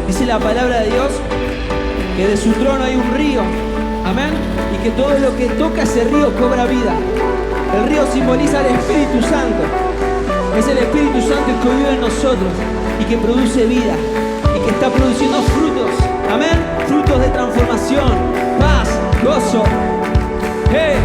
Dice la palabra de Dios que de su trono hay un río, amén, y que todo lo que toca ese río cobra vida. El río simboliza al Espíritu Santo. Es el Espíritu Santo que vive en nosotros y que produce vida y que está produciendo frutos, amén, frutos de transformación, paz, gozo. ¡Hey!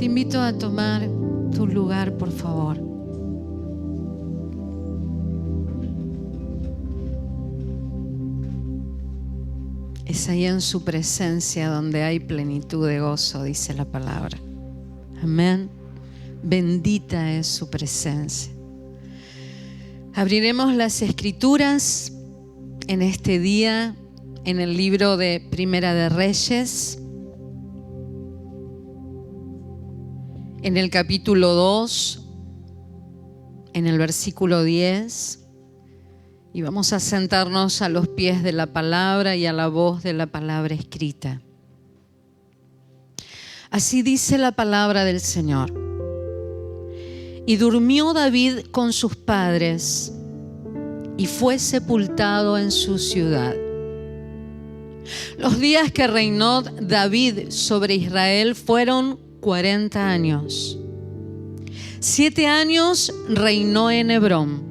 Te invito a tomar tu lugar, por favor. Es ahí en su presencia donde hay plenitud de gozo, dice la palabra. Amén. Bendita es su presencia. Abriremos las Escrituras en este día en el libro de Primera de Reyes, en el capítulo 2, en el versículo 10. Y vamos a sentarnos a los pies de la palabra y a la voz de la palabra escrita. Así dice la palabra del Señor. Y durmió David con sus padres y fue sepultado en su ciudad. Los días que reinó David sobre Israel fueron 40 años. 7 años reinó en Hebrón.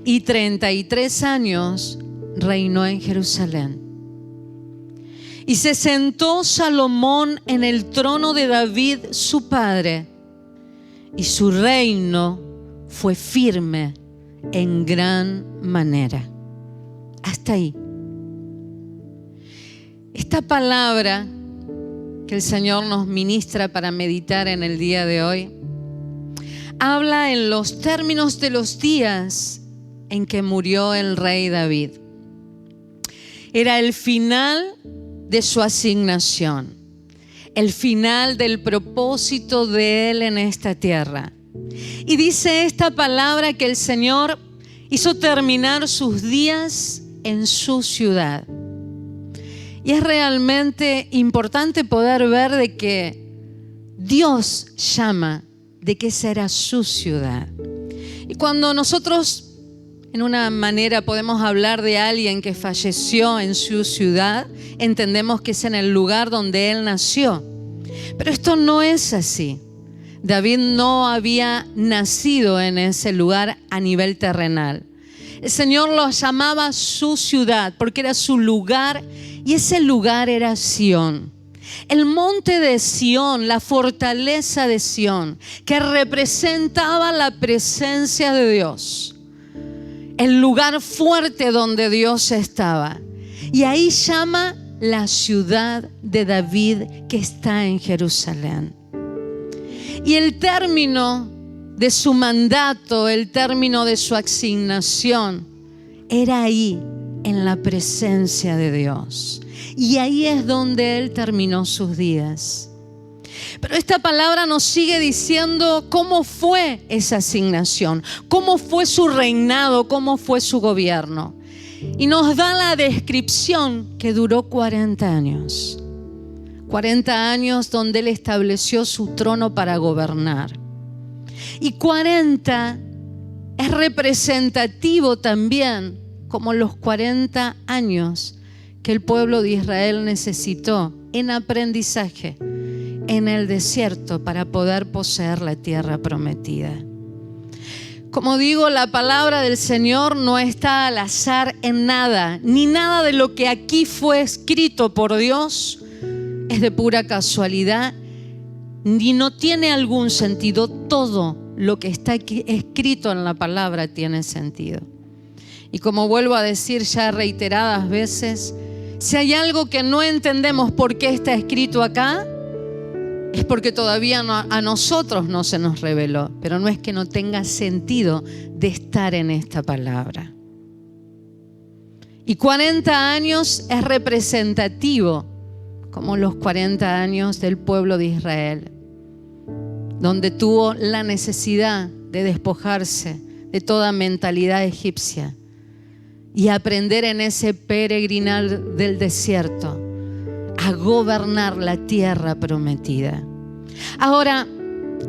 Y 33 años reinó en Jerusalén. Y se sentó Salomón en el trono de David su padre, y su reino fue firme en gran manera. Hasta ahí. Esta palabra que el Señor nos ministra para meditar en el día de hoy habla en los términos de los días en que murió el rey David. Era el final de su asignación, el final del propósito de él en esta tierra. Y dice esta palabra que el Señor hizo terminar sus días en su ciudad. Y es realmente importante poder ver de que Dios llama de que será su ciudad. Y cuando nosotros en una manera podemos hablar de alguien que falleció en su ciudad, entendemos que es en el lugar donde él nació. Pero esto no es así. David no había nacido en ese lugar a nivel terrenal. El Señor lo llamaba su ciudad porque era su lugar, y ese lugar era Sión. El monte de Sión, la fortaleza de Sión, que representaba la presencia de Dios. El lugar fuerte donde Dios estaba. Y ahí llama la ciudad de David que está en Jerusalén. Y el término de su mandato, el término de su asignación, era ahí, en la presencia de Dios. Y ahí es donde él terminó sus días. Pero esta palabra nos sigue diciendo cómo fue esa asignación, cómo fue su reinado, cómo fue su gobierno. Y nos da la descripción que duró 40 años. 40 años donde él estableció su trono para gobernar. Y 40 es representativo también como los 40 años que el pueblo de Israel necesitó en aprendizaje en el desierto para poder poseer la tierra prometida. Como digo, la palabra del Señor no está al azar en nada, ni nada de lo que aquí fue escrito por Dios es de pura casualidad, ni no tiene algún sentido. Todo lo que está aquí escrito en la palabra tiene sentido. Y como vuelvo a decir ya reiteradas veces, si hay algo que no entendemos por qué está escrito acá, es porque todavía a nosotros no se nos reveló, pero no es que no tenga sentido de estar en esta palabra. Y 40 años es representativo como los 40 años del pueblo de Israel, donde tuvo la necesidad de despojarse de toda mentalidad egipcia y aprender en ese peregrinar del desierto a gobernar la tierra prometida. Ahora,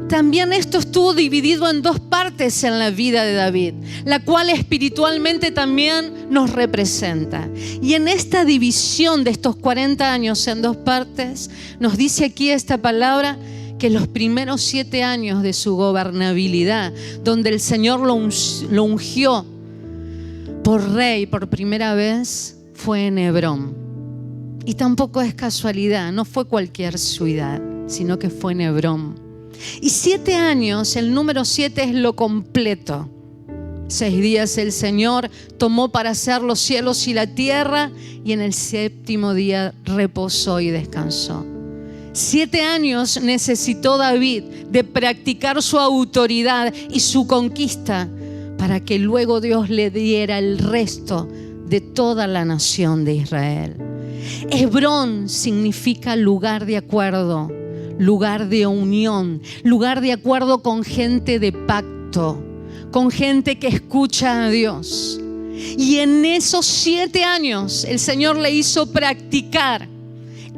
también esto estuvo dividido en dos partes en la vida de David, la cual espiritualmente también nos representa. Y en esta división de estos 40 años en dos partes, nos dice aquí esta palabra que los primeros 7 años de su gobernabilidad, donde el Señor lo ungió por rey por primera vez, fue en Hebrón. Y tampoco es casualidad, no fue cualquier ciudad, sino que fue en Hebrón. Y 7 años, el número 7 es lo completo. 6 días el Señor tomó para hacer los cielos y la tierra, y en el 7º día reposó y descansó. 7 años necesitó David de practicar su autoridad y su conquista para que luego Dios le diera el resto de toda la nación de Israel. Hebrón significa lugar de acuerdo, lugar de unión, lugar de acuerdo con gente de pacto, con gente que escucha a Dios. Y en esos 7 años el Señor le hizo practicar,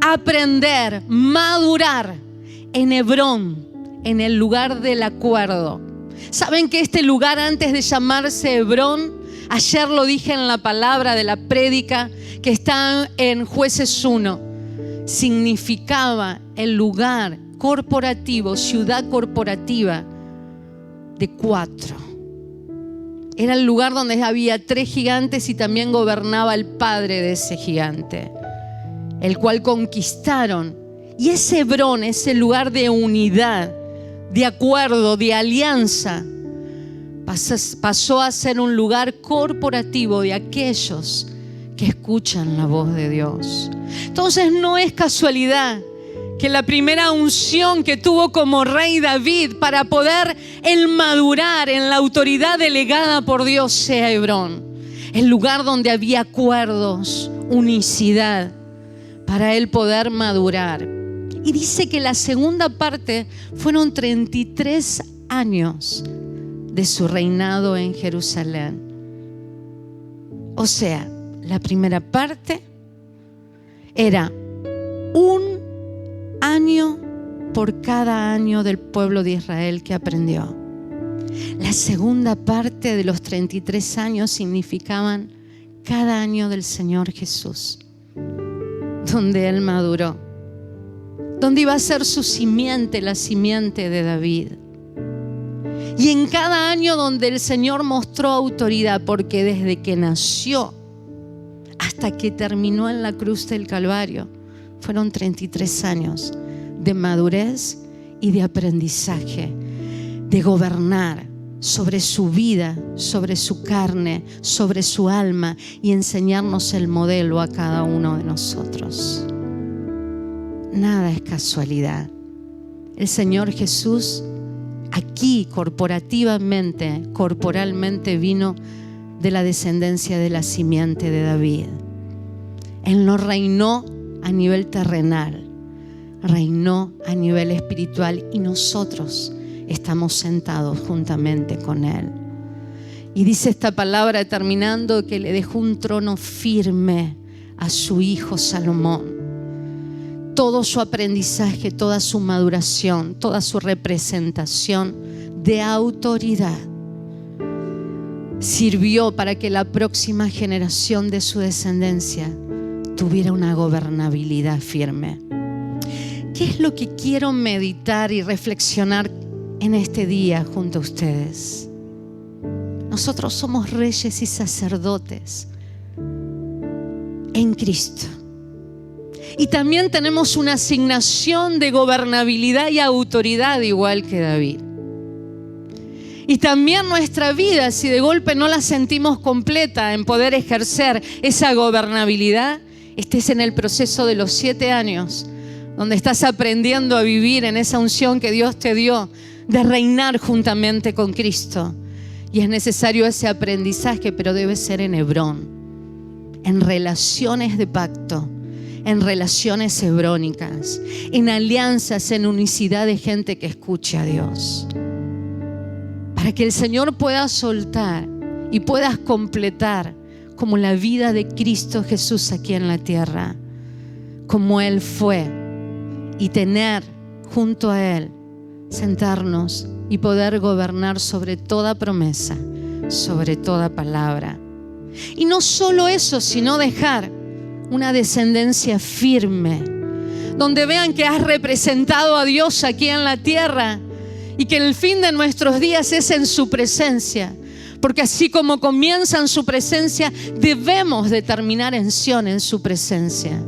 aprender, madurar en Hebrón, en el lugar del acuerdo. ¿Saben que este lugar, antes de llamarse Hebrón, ayer lo dije en la palabra de la prédica que está en Jueces 1, significaba el lugar corporativo, ciudad corporativa de 4? Era el lugar donde había 3 gigantes y también gobernaba el padre de ese gigante, el cual conquistaron. Y ese Hebrón, ese lugar de unidad, de acuerdo, de alianza, pasó a ser un lugar corporativo de aquellos que escuchan la voz de Dios. Entonces no es casualidad que la primera unción que tuvo como rey David para poder madurar en la autoridad delegada por Dios sea Hebrón, el lugar donde había acuerdos, unicidad, para él poder madurar. Y dice que la segunda parte fueron 33 años de su reinado en Jerusalén. O sea, la primera parte era 1 año por cada año del pueblo de Israel que aprendió. La segunda parte de los 33 años significaban cada año del Señor Jesús, donde Él maduró, donde iba a ser su simiente, la simiente de David. Y en cada año donde el Señor mostró autoridad, porque desde que nació hasta que terminó en la cruz del Calvario, fueron 33 años de madurez y de aprendizaje, de gobernar sobre su vida, sobre su carne, sobre su alma, y enseñarnos el modelo a cada uno de nosotros. Nada es casualidad. El Señor Jesús aquí corporalmente vino de la descendencia de la simiente de David. Él no reinó a nivel terrenal, reinó a nivel espiritual, y nosotros estamos sentados juntamente con Él. Y dice esta palabra terminando que le dejó un trono firme a su hijo Salomón. Todo su aprendizaje, toda su maduración, toda su representación de autoridad sirvió para que la próxima generación de su descendencia tuviera una gobernabilidad firme. ¿Qué es lo que quiero meditar y reflexionar en este día junto a ustedes? Nosotros somos reyes y sacerdotes en Cristo. Y también tenemos una asignación de gobernabilidad y autoridad igual que David. Y también nuestra vida, si de golpe no la sentimos completa en poder ejercer esa gobernabilidad, estés en el proceso de los 7 años, donde estás aprendiendo a vivir en esa unción que Dios te dio de reinar juntamente con Cristo. Y es necesario ese aprendizaje, pero debe ser en Hebrón, en relaciones de pacto, en relaciones hebrónicas, en alianzas, en unicidad de gente que escuche a Dios, para que el Señor pueda soltar y puedas completar como la vida de Cristo Jesús aquí en la tierra, como Él fue, y tener junto a Él, sentarnos y poder gobernar sobre toda promesa, sobre toda palabra. Y no solo eso, sino dejar una descendencia firme, donde vean que has representado a Dios aquí en la tierra y que el fin de nuestros días es en su presencia, porque así como comienza en su presencia, debemos de terminar en Sión, en su presencia,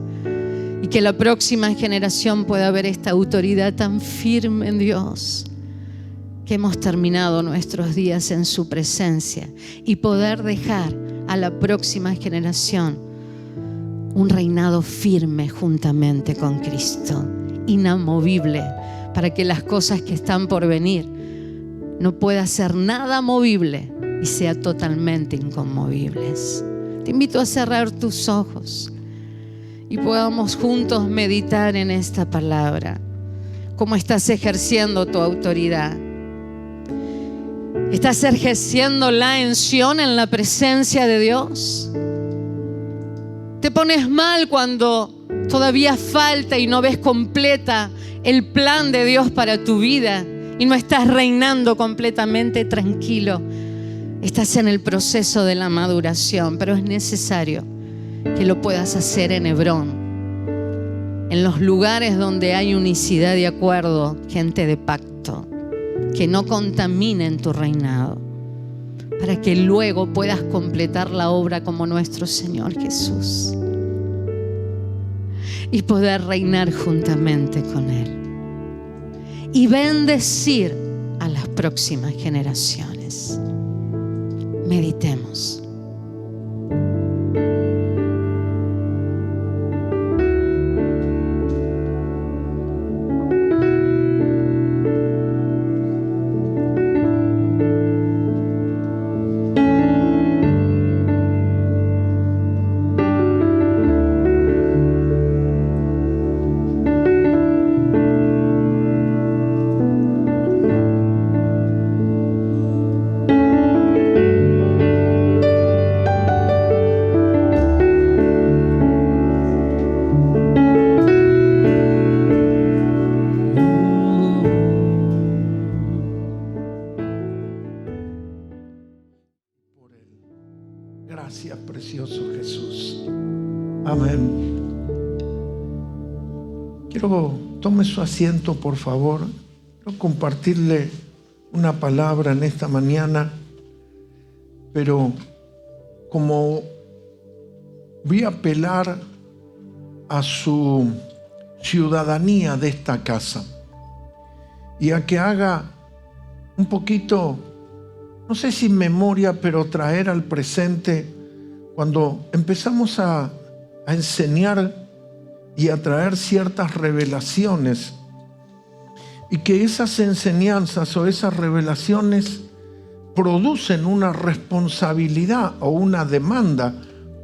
y que la próxima generación pueda ver esta autoridad tan firme en Dios, que hemos terminado nuestros días en su presencia y poder dejar a la próxima generación un reinado firme juntamente con Cristo, inamovible, para que las cosas que están por venir no pueda ser nada movible y sea totalmente inconmovibles. Te invito a cerrar tus ojos y podamos juntos meditar en esta palabra. ¿Cómo estás ejerciendo tu autoridad? ¿Estás ejerciéndola en Sion, en la presencia de Dios? ¿Te pones mal cuando todavía falta y no ves completa el plan de Dios para tu vida y no estás reinando completamente tranquilo? Estás en el proceso de la maduración, pero es necesario que lo puedas hacer en Hebrón, en los lugares donde hay unicidad de acuerdo, gente de pacto, que no contaminen tu reinado, para que luego puedas completar la obra como nuestro Señor Jesús y poder reinar juntamente con Él y bendecir a las próximas generaciones. Meditemos. Gracias, precioso Jesús. Amén. Tome su asiento, por favor. Quiero compartirle una palabra en esta mañana, pero como voy a apelar a su ciudadanía de esta casa y a que haga un poquito, no sé si memoria, pero traer al presente cuando empezamos a enseñar y a traer ciertas revelaciones, y que esas enseñanzas o esas revelaciones producen una responsabilidad o una demanda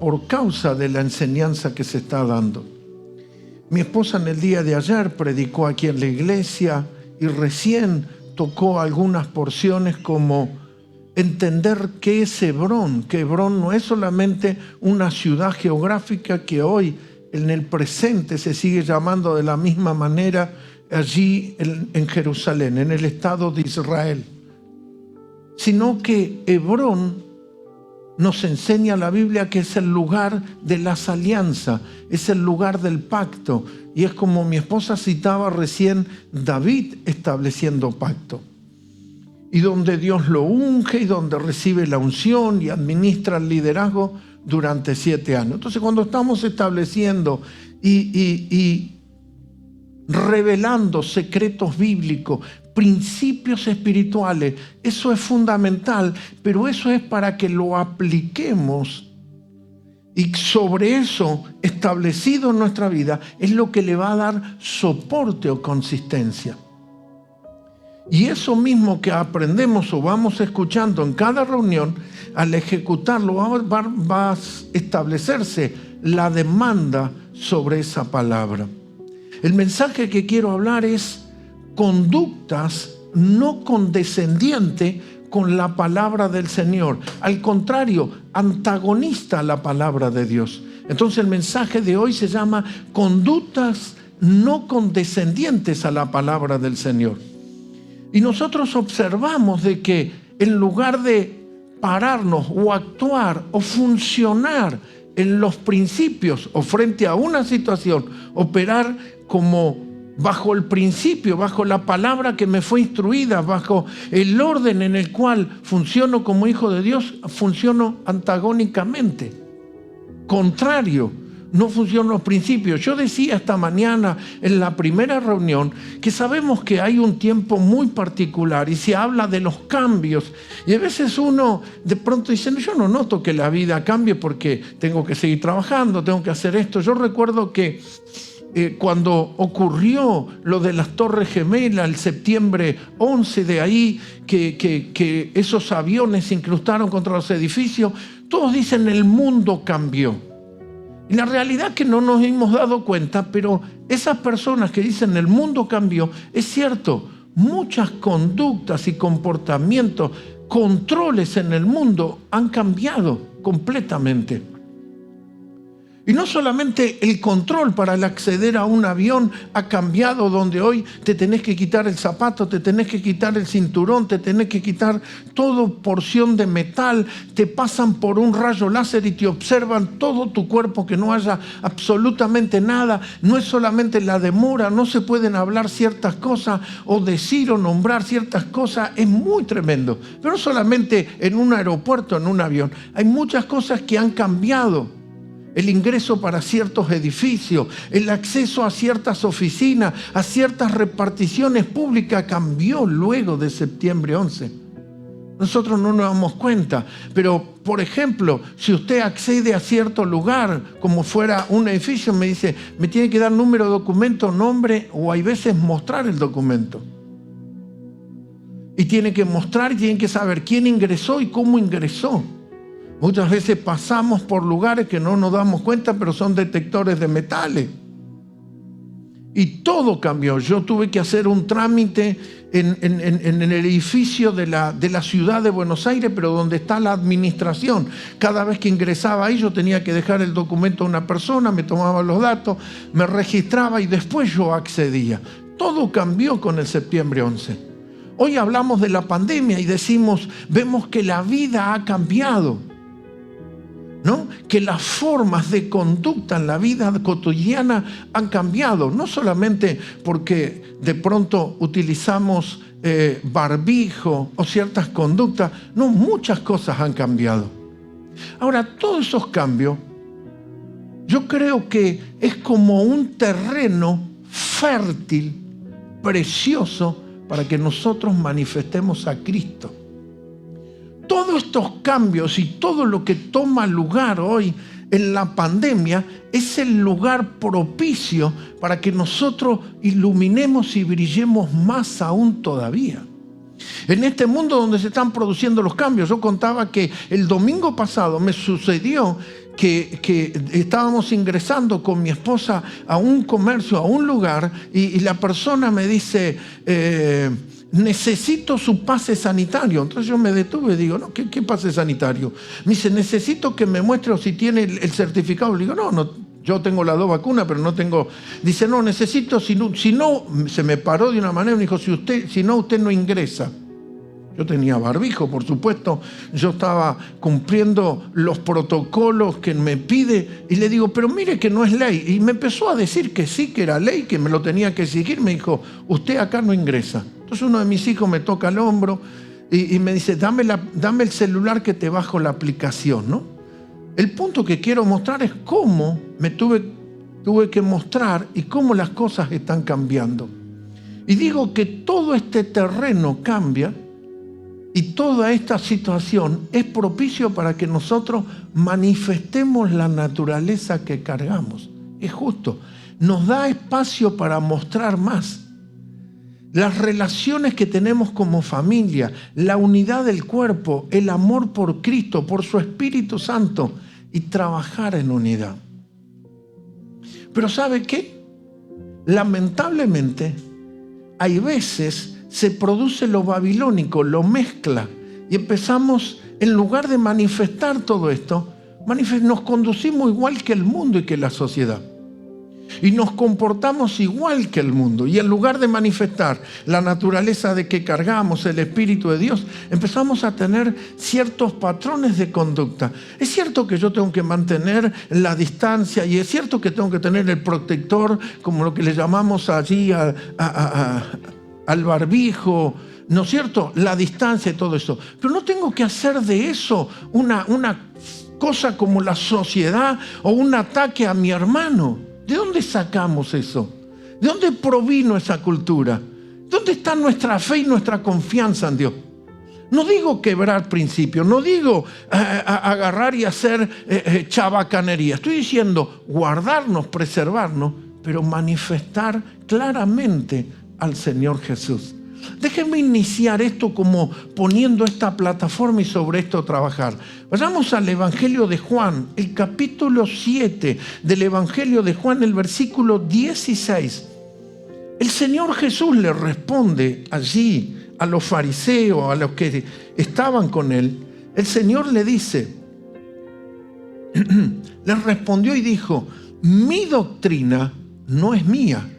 por causa de la enseñanza que se está dando. Mi esposa en el día de ayer predicó aquí en la iglesia y recién tocó algunas porciones como entender qué es Hebrón, que Hebrón no es solamente una ciudad geográfica que hoy en el presente se sigue llamando de la misma manera allí en Jerusalén, en el Estado de Israel, sino que Hebrón nos enseña la Biblia que es el lugar de las alianzas, es el lugar del pacto, y es como mi esposa citaba recién, David estableciendo pacto, y donde Dios lo unge y donde recibe la unción y administra el liderazgo durante 7 años. Entonces, cuando estamos estableciendo y revelando secretos bíblicos, principios espirituales, eso es fundamental, pero eso es para que lo apliquemos, y sobre eso establecido en nuestra vida es lo que le va a dar soporte o consistencia. Y eso mismo que aprendemos o vamos escuchando en cada reunión, al ejecutarlo va a establecerse la demanda sobre esa palabra. El mensaje que quiero hablar es conductas no condescendientes con la palabra del Señor. Al contrario, antagonista a la palabra de Dios. Entonces el mensaje de hoy se llama conductas no condescendientes a la palabra del Señor. Y nosotros observamos de que en lugar de pararnos o actuar o funcionar en los principios o frente a una situación, operar como bajo el principio, bajo la palabra que me fue instruida, bajo el orden en el cual funciono como hijo de Dios, funciono antagónicamente, contrario, no funcionan los principios. Yo decía esta mañana en la primera reunión que sabemos que hay un tiempo muy particular y se habla de los cambios. Y a veces uno de pronto dice, yo no noto que la vida cambie porque tengo que seguir trabajando, tengo que hacer esto. Yo recuerdo que cuando ocurrió lo de las Torres Gemelas, el septiembre 11, de ahí que esos aviones se incrustaron contra los edificios, todos dicen el mundo cambió. Y la realidad es que no nos hemos dado cuenta, pero esas personas que dicen el mundo cambió, es cierto, muchas conductas y comportamientos, controles en el mundo han cambiado completamente. Y no solamente el control para el acceder a un avión ha cambiado, donde hoy te tenés que quitar el zapato, te tenés que quitar el cinturón, te tenés que quitar toda porción de metal, te pasan por un rayo láser y te observan todo tu cuerpo, que no haya absolutamente nada. No es solamente la demora, no se pueden hablar ciertas cosas o decir o nombrar ciertas cosas, es muy tremendo. Pero no solamente en un aeropuerto, en un avión, hay muchas cosas que han cambiado. El ingreso para ciertos edificios, el acceso a ciertas oficinas, a ciertas reparticiones públicas cambió luego de septiembre 11. Nosotros no nos damos cuenta, pero por ejemplo, si usted accede a cierto lugar, como fuera un edificio, me dice, me tiene que dar número de documento, nombre, o hay veces mostrar el documento. Y tiene que mostrar y tienen que saber quién ingresó y cómo ingresó. Muchas veces pasamos por lugares que no nos damos cuenta, pero son detectores de metales. Y todo cambió. Yo tuve que hacer un trámite en el edificio de la ciudad de Buenos Aires, pero donde está la administración. Cada vez que ingresaba ahí, yo tenía que dejar el documento a una persona, me tomaba los datos, me registraba y después yo accedía. Todo cambió con el septiembre 11. Hoy hablamos de la pandemia y vemos que la vida ha cambiado, ¿no? Que las formas de conducta en la vida cotidiana han cambiado, no solamente porque de pronto utilizamos barbijo o ciertas conductas, no, muchas cosas han cambiado. Ahora, todos esos cambios, yo creo que es como un terreno fértil, precioso, para que nosotros manifestemos a Cristo. Todos estos cambios y todo lo que toma lugar hoy en la pandemia es el lugar propicio para que nosotros iluminemos y brillemos más aún todavía. En este mundo donde se están produciendo los cambios, yo contaba que el domingo pasado me sucedió que estábamos ingresando con mi esposa a un comercio, a un lugar, y la persona me dice, necesito su pase sanitario. Entonces yo me detuve y digo, no, ¿qué pase sanitario? Me dice, necesito que me muestre o si tiene el certificado. Le digo, no, yo tengo las 2 vacunas, pero no tengo. Dice, no, necesito, si no, se me paró de una manera y me dijo, si no, usted no ingresa. Yo tenía barbijo, por supuesto, yo estaba cumpliendo los protocolos que me pide y le digo, pero mire que no es ley. Y me empezó a decir que sí, que era ley, que me lo tenía que seguir. Me dijo, usted acá no ingresa. Entonces uno de mis hijos me toca el hombro y me dice, dame el celular que te bajo la aplicación, ¿no? El punto que quiero mostrar es cómo me tuve que mostrar y cómo las cosas están cambiando. Y digo que todo este terreno cambia. Y toda esta situación es propicio para que nosotros manifestemos la naturaleza que cargamos. Es justo. Nos da espacio para mostrar más. Las relaciones que tenemos como familia, la unidad del cuerpo, el amor por Cristo, por su Espíritu Santo y trabajar en unidad. Pero ¿sabe qué? Lamentablemente, hay veces se produce lo babilónico, lo mezcla y empezamos, en lugar de manifestar todo esto, nos conducimos igual que el mundo y que la sociedad. Y nos comportamos igual que el mundo. Y en lugar de manifestar la naturaleza de que cargamos, el Espíritu de Dios, empezamos a tener ciertos patrones de conducta. Es cierto que yo tengo que mantener la distancia y es cierto que tengo que tener el protector, como lo que le llamamos allí al barbijo, ¿no es cierto? La distancia y todo eso. Pero no tengo que hacer de eso una cosa como la sociedad o un ataque a mi hermano. ¿De dónde sacamos eso? ¿De dónde provino esa cultura? ¿Dónde está nuestra fe y nuestra confianza en Dios? No digo quebrar principios, no digo agarrar y hacer chabacanería. Estoy diciendo guardarnos, preservarnos, pero manifestar claramente al Señor Jesús. Déjenme iniciar esto como poniendo esta plataforma y sobre esto trabajar. Vayamos al Evangelio de Juan, el capítulo 7 del Evangelio de Juan, el versículo 16. El Señor Jesús le responde allí a los fariseos, a los que estaban con él. El Señor le dice, le respondió y dijo, mi doctrina no es mía,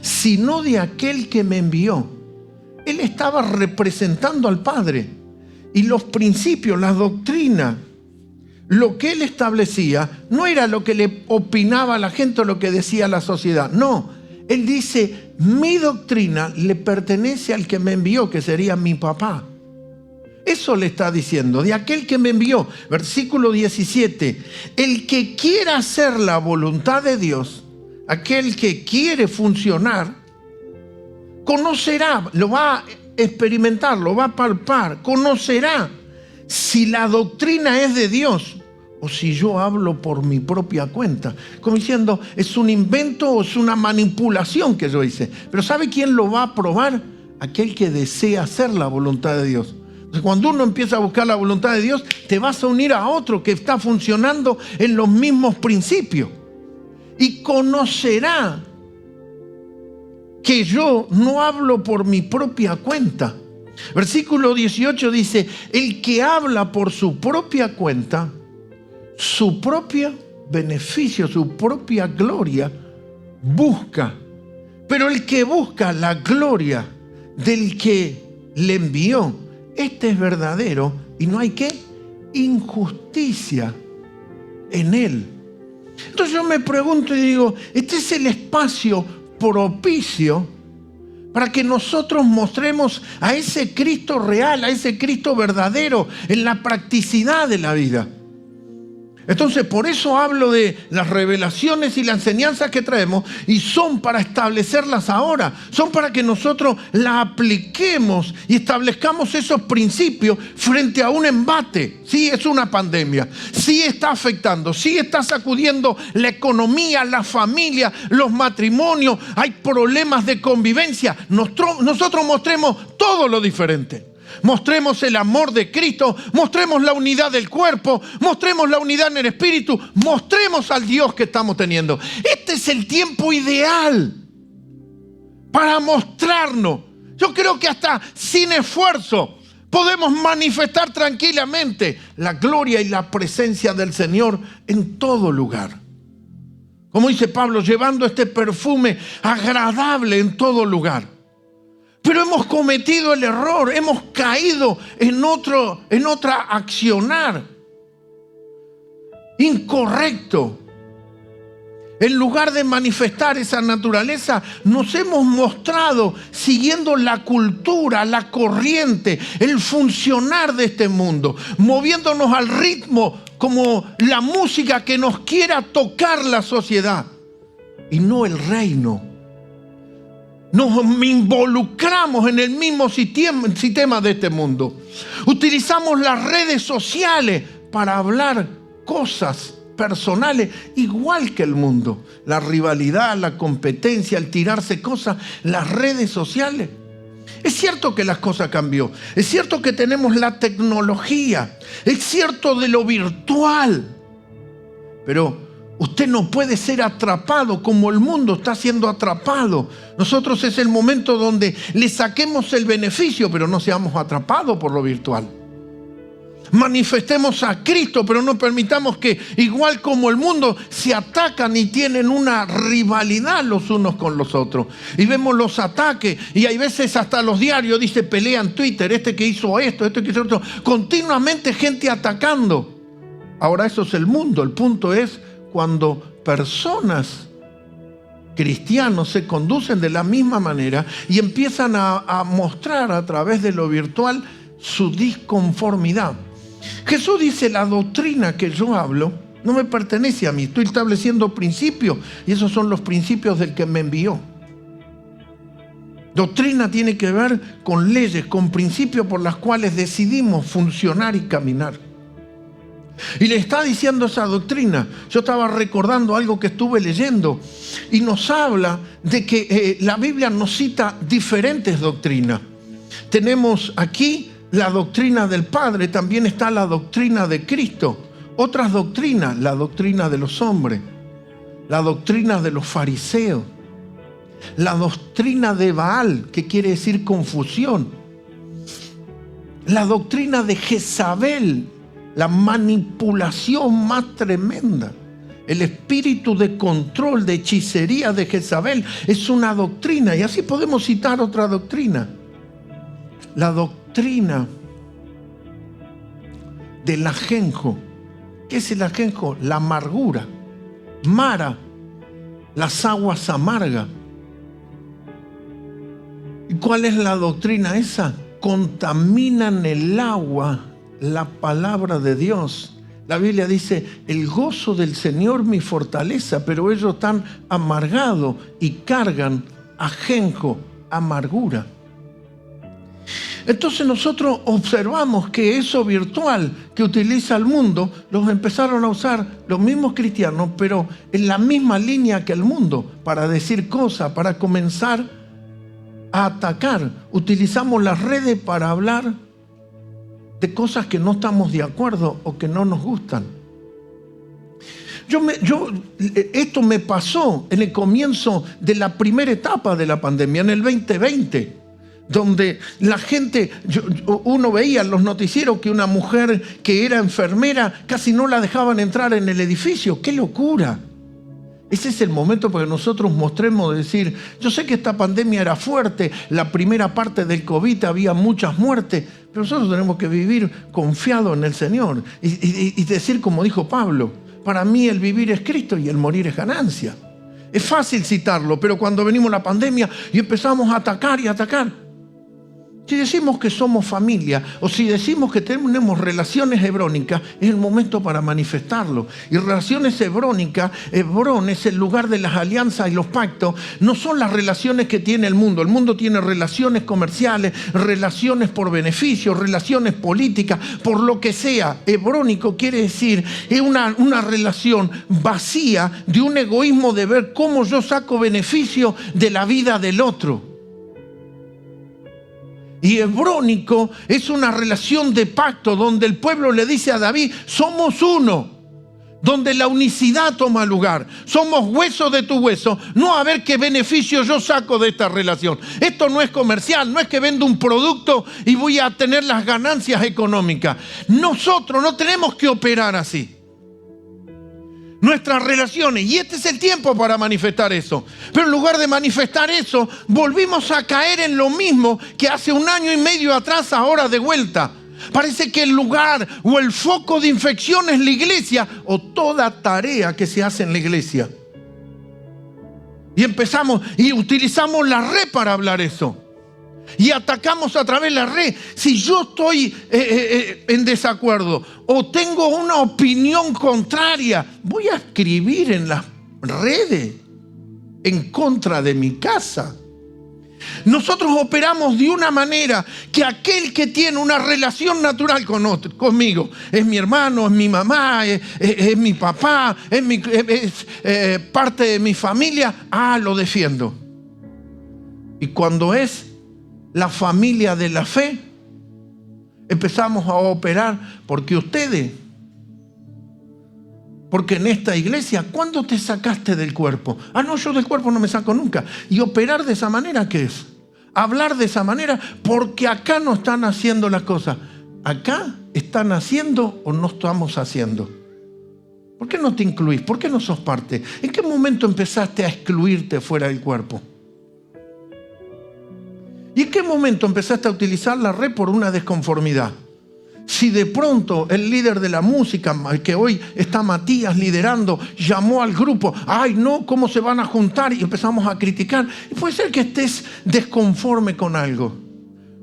sino de aquel que me envió. Él estaba representando al Padre. Y los principios, las doctrinas, lo que él establecía, no era lo que le opinaba a la gente o lo que decía la sociedad. No, él dice, mi doctrina le pertenece al que me envió, que sería mi papá. Eso le está diciendo, de aquel que me envió. Versículo 17, el que quiera hacer la voluntad de Dios, aquel que quiere funcionar, conocerá, lo va a experimentar, lo va a palpar, conocerá si la doctrina es de Dios o si yo hablo por mi propia cuenta. Como diciendo, ¿es un invento o es una manipulación que yo hice? Pero ¿sabe quién lo va a probar? Aquel que desea hacer la voluntad de Dios. Entonces, cuando uno empieza a buscar la voluntad de Dios, te vas a unir a otro que está funcionando en los mismos principios. Y conocerá que yo no hablo por mi propia cuenta. Versículo 18 dice, el que habla por su propia cuenta, su propio beneficio, su propia gloria, busca. Pero el que busca la gloria del que le envió, este es verdadero y no hay ¿qué? Injusticia en él. Entonces yo me pregunto y digo, este es el espacio propicio para que nosotros mostremos a ese Cristo real, a ese Cristo verdadero en la practicidad de la vida. Entonces por eso hablo de las revelaciones y las enseñanzas que traemos y son para establecerlas ahora, son para que nosotros las apliquemos y establezcamos esos principios frente a un embate. Sí, es una pandemia, sí está afectando, sí está sacudiendo la economía, la familia, los matrimonios, hay problemas de convivencia. Nosotros mostremos todo lo diferente. Mostremos el amor de Cristo, mostremos la unidad del cuerpo, mostremos la unidad en el espíritu, mostremos al Dios que estamos teniendo. Este es el tiempo ideal para mostrarnos. Yo creo que hasta sin esfuerzo podemos manifestar tranquilamente la gloria y la presencia del Señor en todo lugar. Como dice Pablo, llevando este perfume agradable en todo lugar. Pero hemos cometido el error, hemos caído en otra accionar incorrecto. En lugar de manifestar esa naturaleza, nos hemos mostrado siguiendo la cultura, la corriente, el funcionar de este mundo, moviéndonos al ritmo como la música que nos quiera tocar la sociedad y no el reino. Nos involucramos en el mismo sistema de este mundo. Utilizamos las redes sociales para hablar cosas personales igual que el mundo. La rivalidad, la competencia, el tirarse cosas, las redes sociales. Es cierto que las cosas cambió. Es cierto que tenemos la tecnología. Es cierto de lo virtual. Pero usted no puede ser atrapado como el mundo está siendo atrapado. Nosotros es el momento donde le saquemos el beneficio, pero no seamos atrapados por lo virtual. Manifestemos a Cristo, pero no permitamos que, igual como el mundo, se atacan y tienen una rivalidad los unos con los otros. Y vemos los ataques, y hay veces hasta los diarios dice pelean Twitter, este que hizo esto, este que hizo otro. Continuamente gente atacando. Ahora eso es el mundo. El punto es cuando personas cristianos se conducen de la misma manera y empiezan a mostrar a través de lo virtual su disconformidad. Jesús dice, la doctrina que yo hablo no me pertenece a mí. Estoy estableciendo principios y esos son los principios del que me envió. Doctrina tiene que ver con leyes, con principios por las cuales decidimos funcionar y caminar. Y le está diciendo esa doctrina. Yo estaba recordando algo que estuve leyendo y nos habla de que la Biblia nos cita diferentes doctrinas. Tenemos aquí la doctrina del Padre, también está la doctrina de Cristo. Otras doctrinas, la doctrina de los hombres, la doctrina de los fariseos, la doctrina de Baal, que quiere decir confusión, la doctrina de Jezabel, la manipulación más tremenda, el espíritu de control, de hechicería de Jezabel, es una doctrina. Y así podemos citar otra doctrina. La doctrina del ajenjo. ¿Qué es el ajenjo? La amargura. Mara, las aguas amargas. ¿Y cuál es la doctrina esa? Contaminan el agua, la palabra de Dios. La Biblia dice, el gozo del Señor mi fortaleza, pero ellos están amargados y cargan ajenjo, amargura. Entonces nosotros observamos que eso virtual que utiliza el mundo, los empezaron a usar los mismos cristianos, pero en la misma línea que el mundo, para decir cosas, para comenzar a atacar. Utilizamos las redes para hablar de cosas que no estamos de acuerdo o que no nos gustan. Esto me pasó en el comienzo de la primera etapa de la pandemia, en el 2020, donde la gente, uno veía en los noticieros que una mujer que era enfermera casi no la dejaban entrar en el edificio. ¡Qué locura! Ese es el momento para que nosotros mostremos, decir, yo sé que esta pandemia era fuerte, la primera parte del COVID había muchas muertes, pero nosotros tenemos que vivir confiados en el Señor y decir como dijo Pablo, para mí el vivir es Cristo y el morir es ganancia. Es fácil citarlo, pero cuando venimos la pandemia y empezamos a atacar y atacar, si decimos que somos familia o si decimos que tenemos relaciones hebrónicas, es el momento para manifestarlo. Y relaciones hebrónicas, Hebrón es el lugar de las alianzas y los pactos, no son las relaciones que tiene el mundo. El mundo tiene relaciones comerciales, relaciones por beneficio, relaciones políticas, por lo que sea. Hebrónico quiere decir es una relación vacía de un egoísmo de ver cómo yo saco beneficio de la vida del otro. Y hebrónico es una relación de pacto donde el pueblo le dice a David, somos uno, donde la unicidad toma lugar. Somos hueso de tu hueso, no a ver qué beneficio yo saco de esta relación. Esto no es comercial, no es que vendo un producto y voy a tener las ganancias económicas. Nosotros no tenemos que operar así. Nuestras relaciones, y este es el tiempo para manifestar eso, pero en lugar de manifestar eso, volvimos a caer en lo mismo que hace 1 año y medio atrás, ahora de vuelta. Parece que el lugar o el foco de infección es la iglesia o toda tarea que se hace en la iglesia. Y empezamos y utilizamos la red para hablar eso. Y atacamos a través de la red. Si yo estoy en desacuerdo o tengo una opinión contraria, voy a escribir en las redes en contra de mi casa. Nosotros operamos de una manera que aquel que tiene una relación natural conmigo, es mi hermano, es mi mamá, es mi papá, es parte de mi familia, lo defiendo. Y cuando es la familia de la fe, empezamos a operar porque en esta iglesia, ¿cuándo te sacaste del cuerpo? No, yo del cuerpo no me saco nunca. Y operar de esa manera, ¿qué es? Hablar de esa manera, porque acá no están haciendo las cosas. Acá están haciendo o no estamos haciendo. ¿Por qué no te incluís? ¿Por qué no sos parte? ¿En qué momento empezaste a excluirte fuera del cuerpo? ¿Y en qué momento empezaste a utilizar la red por una desconformidad? Si de pronto el líder de la música, que hoy está Matías liderando, llamó al grupo, ¡ay no! ¿Cómo se van a juntar? Y empezamos a criticar. Y puede ser que estés desconforme con algo.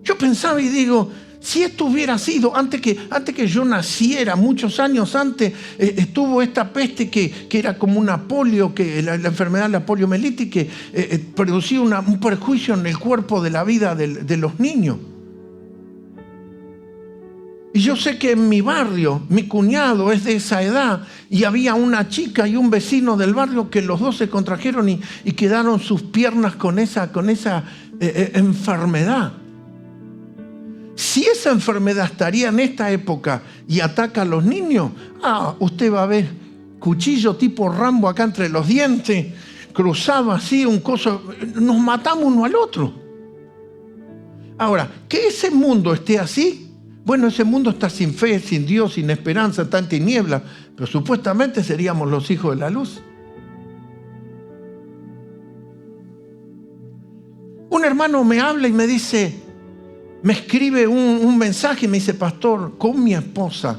Yo pensaba y digo, Si esto hubiera sido antes que yo naciera, muchos años antes, estuvo esta peste que era como una polio, que la enfermedad de la poliomielitis, que producía un perjuicio en el cuerpo de la vida de los niños. Y yo sé que en mi barrio, mi cuñado es de esa edad, y había una chica y un vecino del barrio que los dos se contrajeron y quedaron sus piernas con esa enfermedad. Si esa enfermedad estaría en esta época y ataca a los niños, usted va a ver cuchillo tipo Rambo acá entre los dientes, cruzado así, un coso, nos matamos uno al otro. Ahora, que ese mundo esté así, bueno, ese mundo está sin fe, sin Dios, sin esperanza, está en tinieblas, pero supuestamente seríamos los hijos de la luz. Un hermano me habla y me dice, me escribe un mensaje y me dice, pastor, con mi esposa,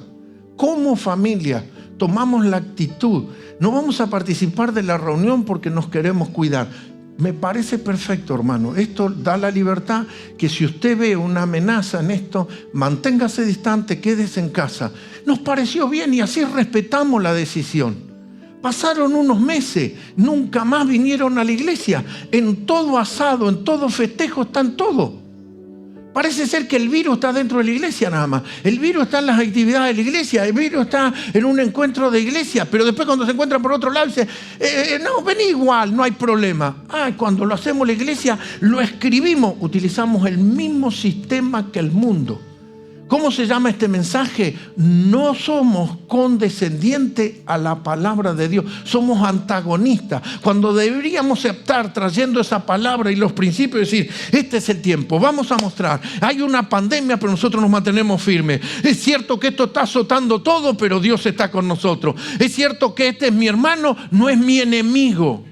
como familia, tomamos la actitud, no vamos a participar de la reunión porque nos queremos cuidar. Me parece perfecto, hermano. Esto da la libertad que si usted ve una amenaza en esto, manténgase distante, quédese en casa. Nos pareció bien y así respetamos la decisión. Pasaron unos meses, nunca más vinieron a la iglesia. En todo asado, en todo festejo, están todos. Parece ser que el virus está dentro de la iglesia nada más. El virus está en las actividades de la iglesia. El virus está en un encuentro de iglesia. Pero después cuando se encuentran por otro lado dice, no, vení igual, no hay problema. Cuando lo hacemos en la iglesia, lo escribimos. Utilizamos el mismo sistema que el mundo. ¿Cómo se llama este mensaje? No somos condescendientes a la palabra de Dios, somos antagonistas. Cuando deberíamos estar trayendo esa palabra y los principios y decir, este es el tiempo, vamos a mostrar. Hay una pandemia, pero nosotros nos mantenemos firmes. Es cierto que esto está azotando todo, pero Dios está con nosotros. Es cierto que este es mi hermano, no es mi enemigo.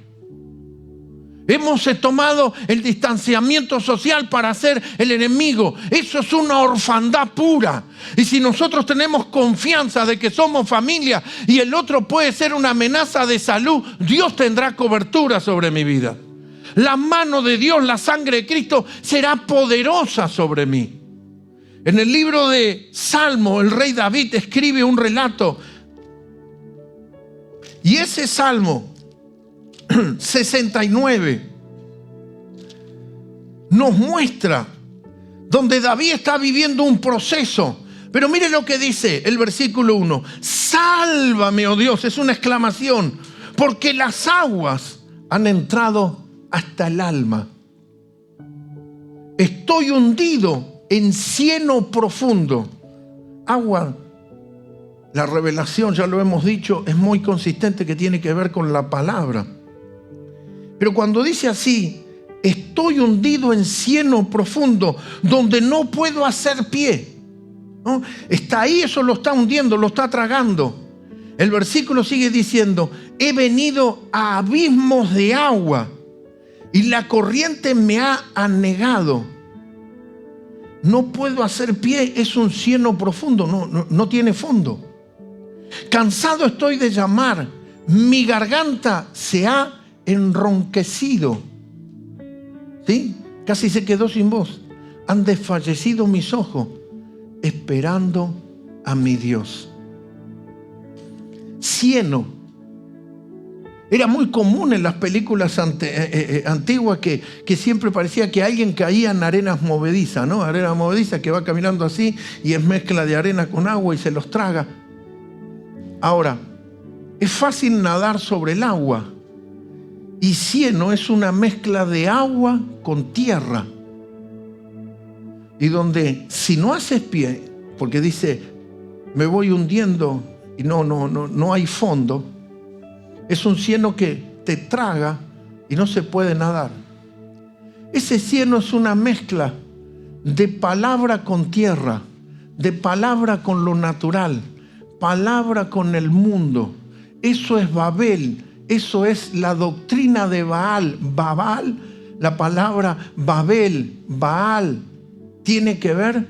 Hemos tomado el distanciamiento social para ser el enemigo. Eso es una orfandad pura. Y si nosotros tenemos confianza de que somos familia y el otro puede ser una amenaza de salud, Dios tendrá cobertura sobre mi vida. La mano de Dios, la sangre de Cristo será poderosa sobre mí. En el libro de Salmo, el rey David escribe un relato. Y ese Salmo 69 nos muestra donde David está viviendo un proceso. Pero mire lo que dice el versículo 1. Sálvame, oh Dios, es una exclamación, porque las aguas han entrado hasta el alma. Estoy hundido en cieno profundo. Agua, la revelación, ya lo hemos dicho, es muy consistente, que tiene que ver con la palabra. Pero cuando dice así, estoy hundido en cieno profundo, donde no puedo hacer pie, ¿no? Está ahí, eso lo está hundiendo, lo está tragando. El versículo sigue diciendo, he venido a abismos de agua y la corriente me ha anegado. No puedo hacer pie, es un cieno profundo, no tiene fondo. Cansado estoy de llamar, mi garganta se ha enronquecido. ¿Sí? Casi se quedó sin voz. Han desfallecido mis ojos esperando a mi Dios. Cieno. Era muy común en las películas antiguas que siempre parecía que alguien caía en arenas movedizas, ¿no? Arena movediza que va caminando así y es mezcla de arena con agua y se los traga. Ahora, es fácil nadar sobre el agua. Y cieno es una mezcla de agua con tierra. Y donde si no haces pie, porque dice, me voy hundiendo y no hay fondo, es un cieno que te traga y no se puede nadar. Ese cieno es una mezcla de palabra con tierra, de palabra con lo natural, palabra con el mundo. Eso es Babel. Eso es la doctrina de Baal. Babal, la palabra Babel, Baal, tiene que ver,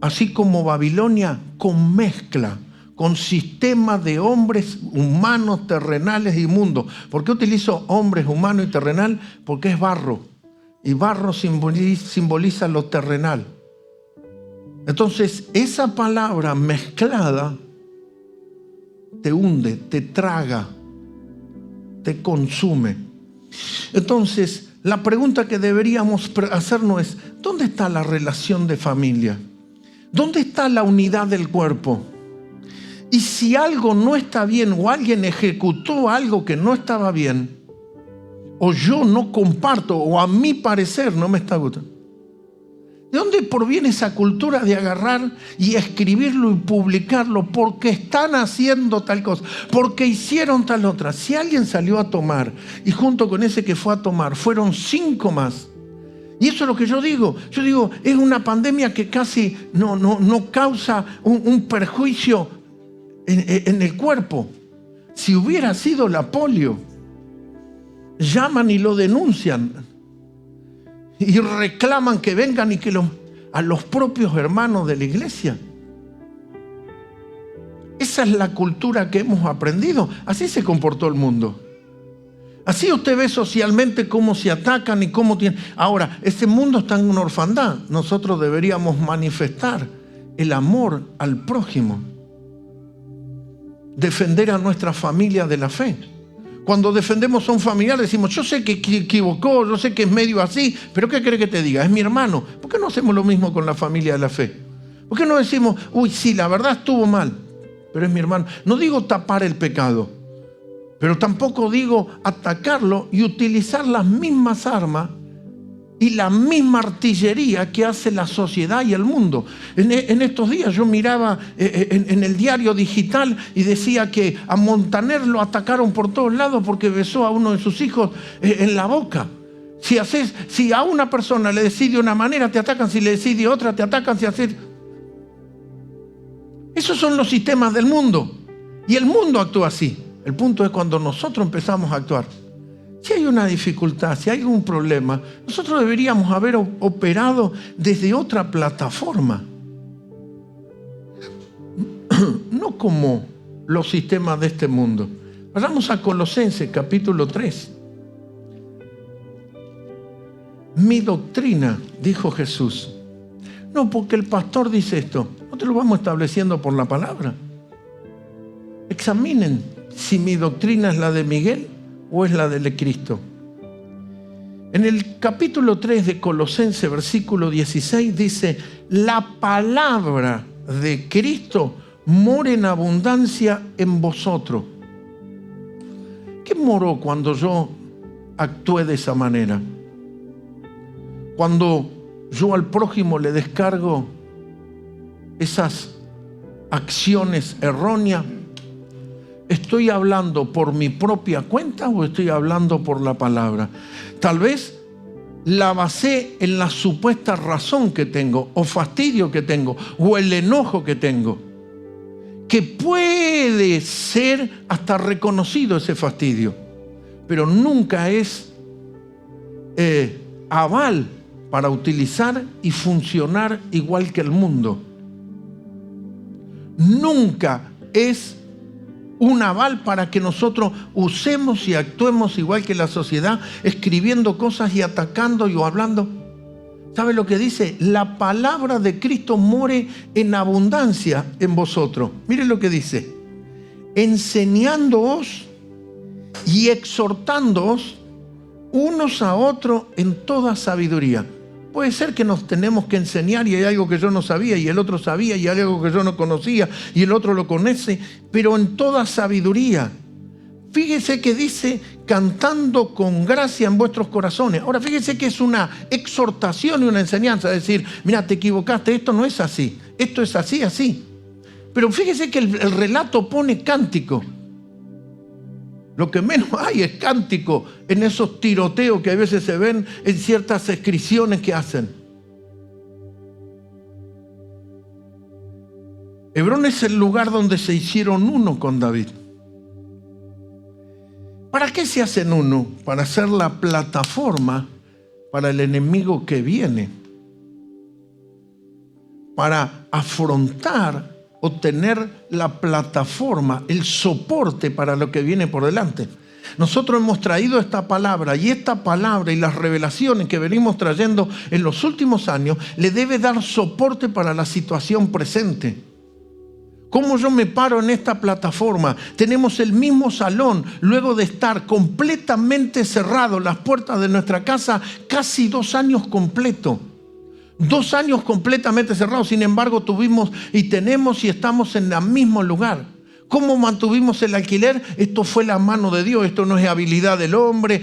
así como Babilonia, con mezcla, con sistemas de hombres humanos, terrenales y mundos. ¿Por qué utilizo hombres, humanos y terrenal? Porque es barro. Y barro simboliza lo terrenal. Entonces, esa palabra mezclada te hunde, te traga, te consume. Entonces, la pregunta que deberíamos hacernos es, ¿dónde está la relación de familia? ¿Dónde está la unidad del cuerpo? Y si algo no está bien o alguien ejecutó algo que no estaba bien, o yo no comparto, o a mi parecer no me está gustando, ¿de dónde proviene esa cultura de agarrar y escribirlo y publicarlo? Porque están haciendo tal cosa, porque hicieron tal otra. Si alguien salió a tomar y junto con ese que fue a tomar fueron 5 más, y eso es lo que yo digo. Yo digo, es una pandemia que casi no causa un perjuicio en el cuerpo. Si hubiera sido la polio, llaman y lo denuncian y reclaman que vengan y que a los propios hermanos de la iglesia. Esa es la cultura que hemos aprendido. Así se comportó el mundo. Así usted ve socialmente cómo se atacan y cómo tienen. Ahora, este mundo está en una orfandad. Nosotros deberíamos manifestar el amor al prójimo. Defender a nuestra familia de la fe. Cuando defendemos a un familiar decimos, yo sé que equivocó, yo sé que es medio así, pero ¿qué cree que te diga? Es mi hermano. ¿Por qué no hacemos lo mismo con la familia de la fe? ¿Por qué no decimos, uy, sí, la verdad estuvo mal, pero es mi hermano? No digo tapar el pecado, pero tampoco digo atacarlo y utilizar las mismas armas y la misma artillería que hace la sociedad y el mundo. En estos días yo miraba en el diario digital y decía que a Montaner lo atacaron por todos lados porque besó a uno de sus hijos en la boca. Si a una persona le decís de una manera, te atacan. Si le decís de otra, te atacan. Esos son los sistemas del mundo. Y el mundo actúa así. El punto es cuando nosotros empezamos a actuar. Si hay una dificultad, si hay un problema, nosotros deberíamos haber operado desde otra plataforma. No como los sistemas de este mundo. Vayamos a Colosenses capítulo 3. Mi doctrina, dijo Jesús. No, porque el pastor dice esto. Nosotros lo vamos estableciendo por la palabra. Examinen si mi doctrina es la de Miguel o es la de Cristo. En el capítulo 3 de Colosenses, versículo 16, dice: la palabra de Cristo mora en abundancia en vosotros. ¿Qué moró cuando yo actué de esa manera? Cuando yo al prójimo le descargo esas acciones erróneas, ¿estoy hablando por mi propia cuenta o estoy hablando por la palabra? Tal vez la basé en la supuesta razón que tengo, o fastidio que tengo, o el enojo que tengo, que puede ser hasta reconocido ese fastidio, pero nunca es aval para utilizar y funcionar igual que el mundo. Nunca es un aval para que nosotros usemos y actuemos igual que la sociedad, escribiendo cosas y atacando y hablando. ¿Sabe lo que dice? La palabra de Cristo more en abundancia en vosotros. Miren lo que dice: enseñándoos y exhortándoos unos a otros en toda sabiduría. Puede ser que nos tenemos que enseñar y hay algo que yo no sabía y el otro sabía y hay algo que yo no conocía y el otro lo conoce, pero en toda sabiduría. Fíjese que dice cantando con gracia en vuestros corazones. Ahora fíjese que es una exhortación y una enseñanza. Es decir, mira, te equivocaste, esto no es así, esto es así, así. Pero fíjese que el relato pone cántico. Lo que menos hay es cántico en esos tiroteos que a veces se ven en ciertas escripciones que hacen. Hebrón es el lugar donde se hicieron uno con David. ¿Para qué se hacen uno? Para hacer la plataforma para el enemigo que viene. Para afrontar o tener la plataforma, el soporte para lo que viene por delante. Nosotros hemos traído esta palabra y las revelaciones que venimos trayendo en los últimos años le debe dar soporte para la situación presente. ¿Cómo yo me paro en esta plataforma? Tenemos el mismo salón, luego de estar completamente cerrados las puertas de nuestra casa casi 2 años completos. 2 años completamente cerrados, sin embargo tuvimos y tenemos y estamos en el mismo lugar. ¿Cómo mantuvimos el alquiler? Esto fue la mano de Dios, esto no es habilidad del hombre,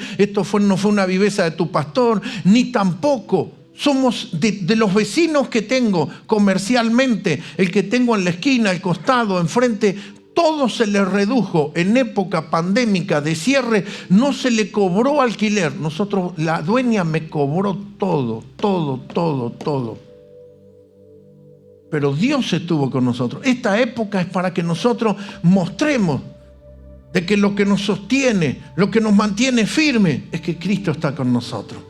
no fue una viveza de tu pastor, ni tampoco somos de los vecinos que tengo comercialmente, el que tengo en la esquina, al costado, enfrente, todo se le redujo en época pandémica de cierre, no se le cobró alquiler. Nosotros, la dueña me cobró todo. Pero Dios estuvo con nosotros. Esta época es para que nosotros mostremos de que lo que nos sostiene, lo que nos mantiene firme, es que Cristo está con nosotros.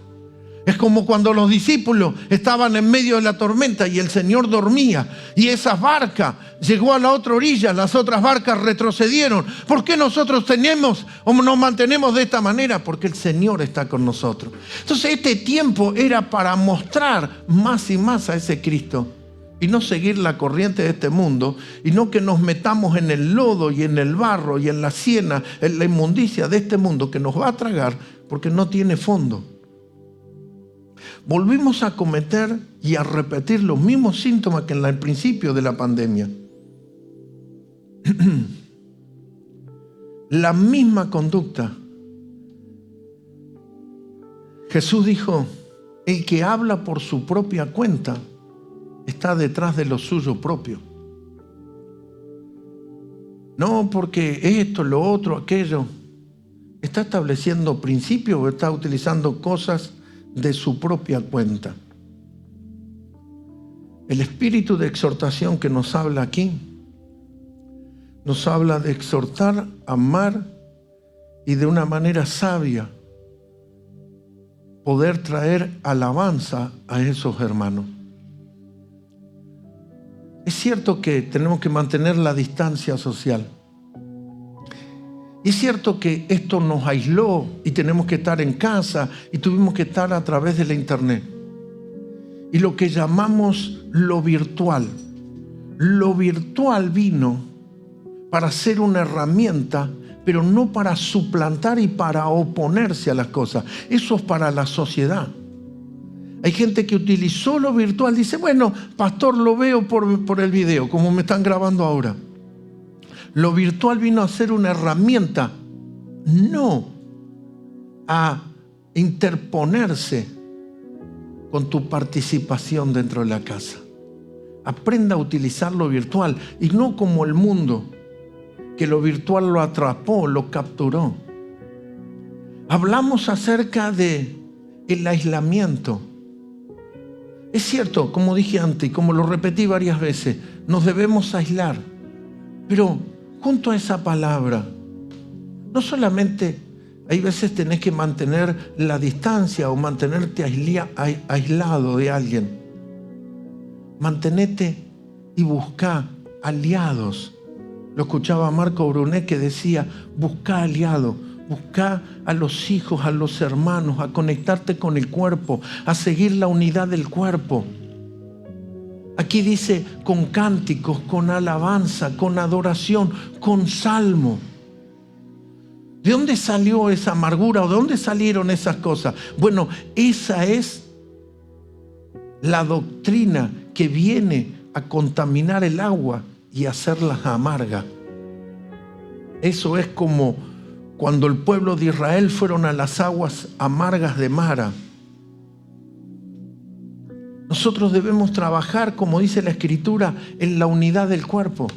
Es como cuando los discípulos estaban en medio de la tormenta y el Señor dormía y esa barca llegó a la otra orilla, las otras barcas retrocedieron. ¿Por qué nosotros nos mantenemos de esta manera? Porque el Señor está con nosotros. Entonces este tiempo era para mostrar más y más a ese Cristo y no seguir la corriente de este mundo y no que nos metamos en el lodo y en el barro y en la siena, en la inmundicia de este mundo que nos va a tragar porque no tiene fondo. Volvimos a cometer y a repetir los mismos síntomas que en el principio de la pandemia. La misma conducta. Jesús dijo, el que habla por su propia cuenta está detrás de lo suyo propio. No porque esto, lo otro, aquello. ¿Está estableciendo principios o está utilizando cosas de su propia cuenta? El espíritu de exhortación que nos habla aquí, nos habla de exhortar, amar y de una manera sabia poder traer alabanza a esos hermanos. Es cierto que tenemos que mantener la distancia social. Y es cierto que esto nos aisló y tenemos que estar en casa y tuvimos que estar a través de la internet. Y lo que llamamos lo virtual vino para ser una herramienta, pero no para suplantar y para oponerse a las cosas. Eso es para la sociedad. Hay gente que utilizó lo virtual, dice, bueno, pastor, lo veo por el video, como me están grabando ahora. Lo virtual vino a ser una herramienta, no a interponerse con tu participación dentro de la casa. Aprenda a utilizar lo virtual y no como el mundo, que lo virtual lo atrapó, lo capturó. Hablamos acerca de el aislamiento. Es cierto, como dije antes y como lo repetí varias veces, nos debemos aislar, pero junto a esa palabra, no solamente hay veces tenés que mantener la distancia o mantenerte aislado de alguien. Mantenete y busca aliados. Lo escuchaba Marco Brunet que decía, busca aliados, busca a los hijos, a los hermanos, a conectarte con el cuerpo, a seguir la unidad del cuerpo. Aquí dice con cánticos, con alabanza, con adoración, con salmo. ¿De dónde salió esa amargura o de dónde salieron esas cosas? Bueno, esa es la doctrina que viene a contaminar el agua y hacerla amarga. Eso es como cuando el pueblo de Israel fueron a las aguas amargas de Mara. Nosotros debemos trabajar, como dice la Escritura, en la unidad del cuerpo.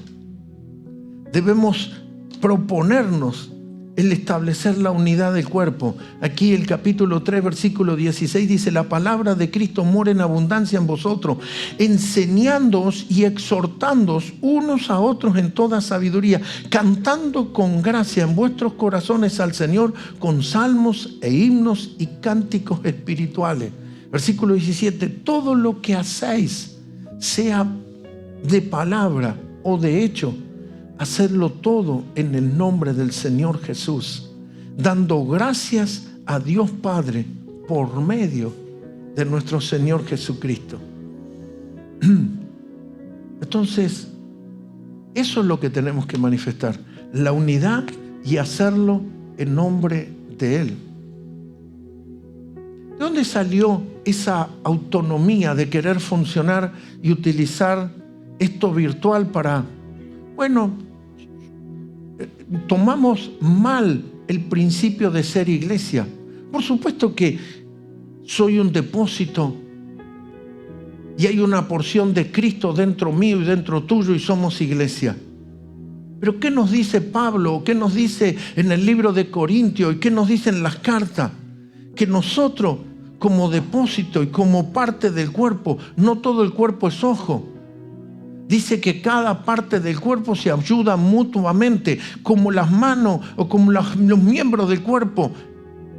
Debemos proponernos el establecer la unidad del cuerpo. Aquí el capítulo 3, versículo 16 dice, la palabra de Cristo mora en abundancia en vosotros, enseñándoos y exhortándoos unos a otros en toda sabiduría, cantando con gracia en vuestros corazones al Señor con salmos e himnos y cánticos espirituales. Versículo 17, todo lo que hacéis, sea de palabra o de hecho, hacerlo todo en el nombre del Señor Jesús, dando gracias a Dios Padre por medio de nuestro Señor Jesucristo. Entonces, eso es lo que tenemos que manifestar, la unidad, y hacerlo en nombre de Él. ¿De dónde salió esa autonomía de querer funcionar y utilizar esto virtual para, bueno, tomamos mal el principio de ser iglesia? Por supuesto que soy un depósito y hay una porción de Cristo dentro mío y dentro tuyo y somos iglesia. Pero ¿qué nos dice Pablo? ¿Qué nos dice en el libro de Corintios? ¿Y qué nos dicen las cartas? Que nosotros como depósito y como parte del cuerpo, no todo el cuerpo es ojo. Dice que cada parte del cuerpo se ayuda mutuamente, como las manos o como los miembros del cuerpo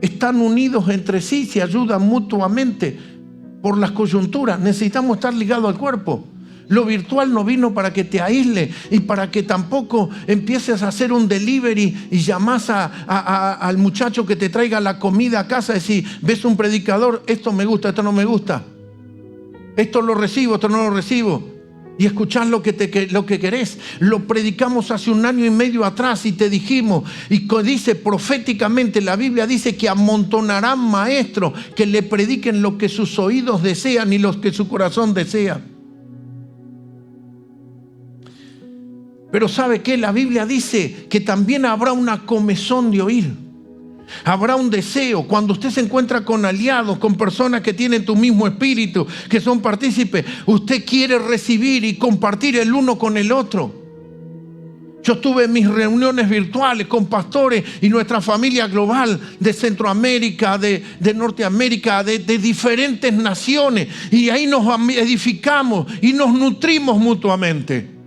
están unidos entre sí, se ayudan mutuamente por las coyunturas. Necesitamos estar ligados al cuerpo. Lo virtual no vino para que te aísle y para que tampoco empieces a hacer un delivery y llamas al muchacho que te traiga la comida a casa y decís, ves un predicador, esto me gusta, esto no me gusta. Esto lo recibo, esto no lo recibo. Y escuchás lo que querés. Lo predicamos hace 1 año y medio atrás y te dijimos, y dice proféticamente, la Biblia dice que amontonarán maestros que le prediquen lo que sus oídos desean y lo que su corazón desea. Pero ¿sabe qué? La Biblia dice que también habrá una comezón de oír. Habrá un deseo. Cuando usted se encuentra con aliados, con personas que tienen tu mismo espíritu, que son partícipes, usted quiere recibir y compartir el uno con el otro. Yo estuve en mis reuniones virtuales con pastores y nuestra familia global de Centroamérica, de Norteamérica, de diferentes naciones. Y ahí nos edificamos y nos nutrimos mutuamente.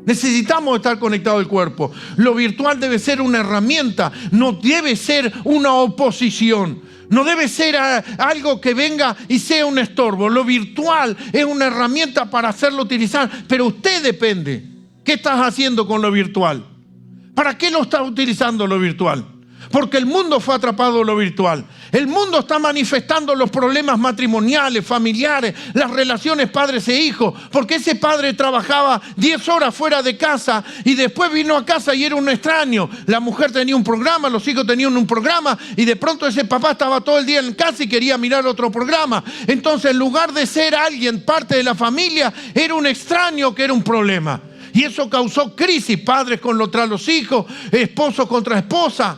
Necesitamos estar conectados al cuerpo. Lo virtual debe ser una herramienta, no debe ser una oposición. No debe ser algo que venga y sea un estorbo. Lo virtual es una herramienta para hacerlo utilizar, pero usted depende. ¿Qué estás haciendo con lo virtual? ¿Para qué lo estás utilizando lo virtual? Porque el mundo fue atrapado en lo virtual. El mundo está manifestando los problemas matrimoniales, familiares, las relaciones padres e hijos. Porque ese padre trabajaba 10 horas fuera de casa y después vino a casa y era un extraño. La mujer tenía un programa, los hijos tenían un programa y de pronto ese papá estaba todo el día en casa y quería mirar otro programa. Entonces, en lugar de ser alguien, parte de la familia, era un extraño que era un problema. Y eso causó crisis, padres contra los hijos, esposo contra esposa.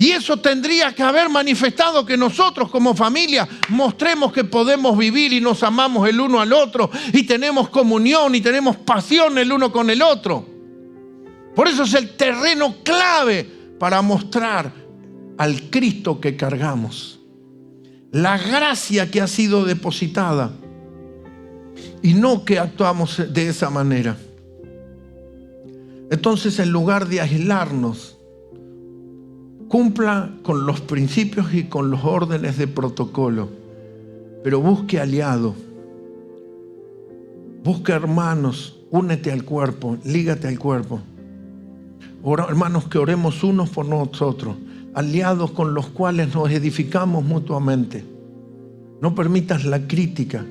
Y eso tendría que haber manifestado que nosotros como familia mostremos que podemos vivir y nos amamos el uno al otro y tenemos comunión y tenemos pasión el uno con el otro. Por eso es el terreno clave para mostrar al Cristo que cargamos. La gracia que ha sido depositada y no que actuamos de esa manera. Entonces, en lugar de aislarnos, cumpla con los principios y con los órdenes de protocolo, pero busque aliados, busque hermanos, únete al cuerpo, lígate al cuerpo. Hermanos, que oremos unos por nosotros, aliados con los cuales nos edificamos mutuamente. No permitas la crítica,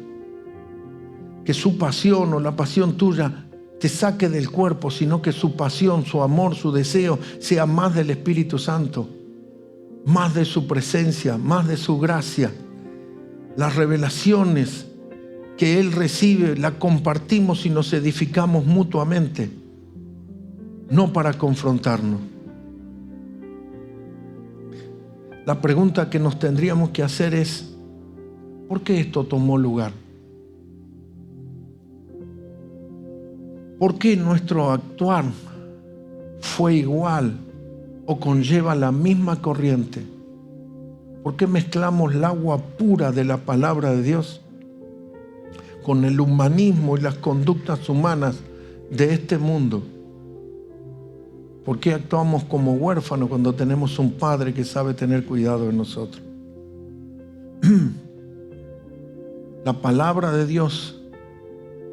que su pasión o la pasión tuya te saque del cuerpo, sino que su pasión, su amor, su deseo sea más del Espíritu Santo, más de su presencia, más de su gracia. Las revelaciones que Él recibe las compartimos y nos edificamos mutuamente, no para confrontarnos. La pregunta que nos tendríamos que hacer es, ¿por qué esto tomó lugar? ¿Por qué nuestro actuar fue igual o conlleva la misma corriente? ¿Por qué mezclamos el agua pura de la palabra de Dios con el humanismo y las conductas humanas de este mundo? ¿Por qué actuamos como huérfanos cuando tenemos un Padre que sabe tener cuidado de nosotros? La palabra de Dios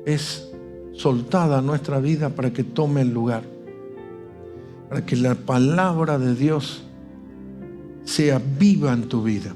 es soltada a nuestra vida para que tome el lugar, para que la palabra de Dios sea viva en tu vida.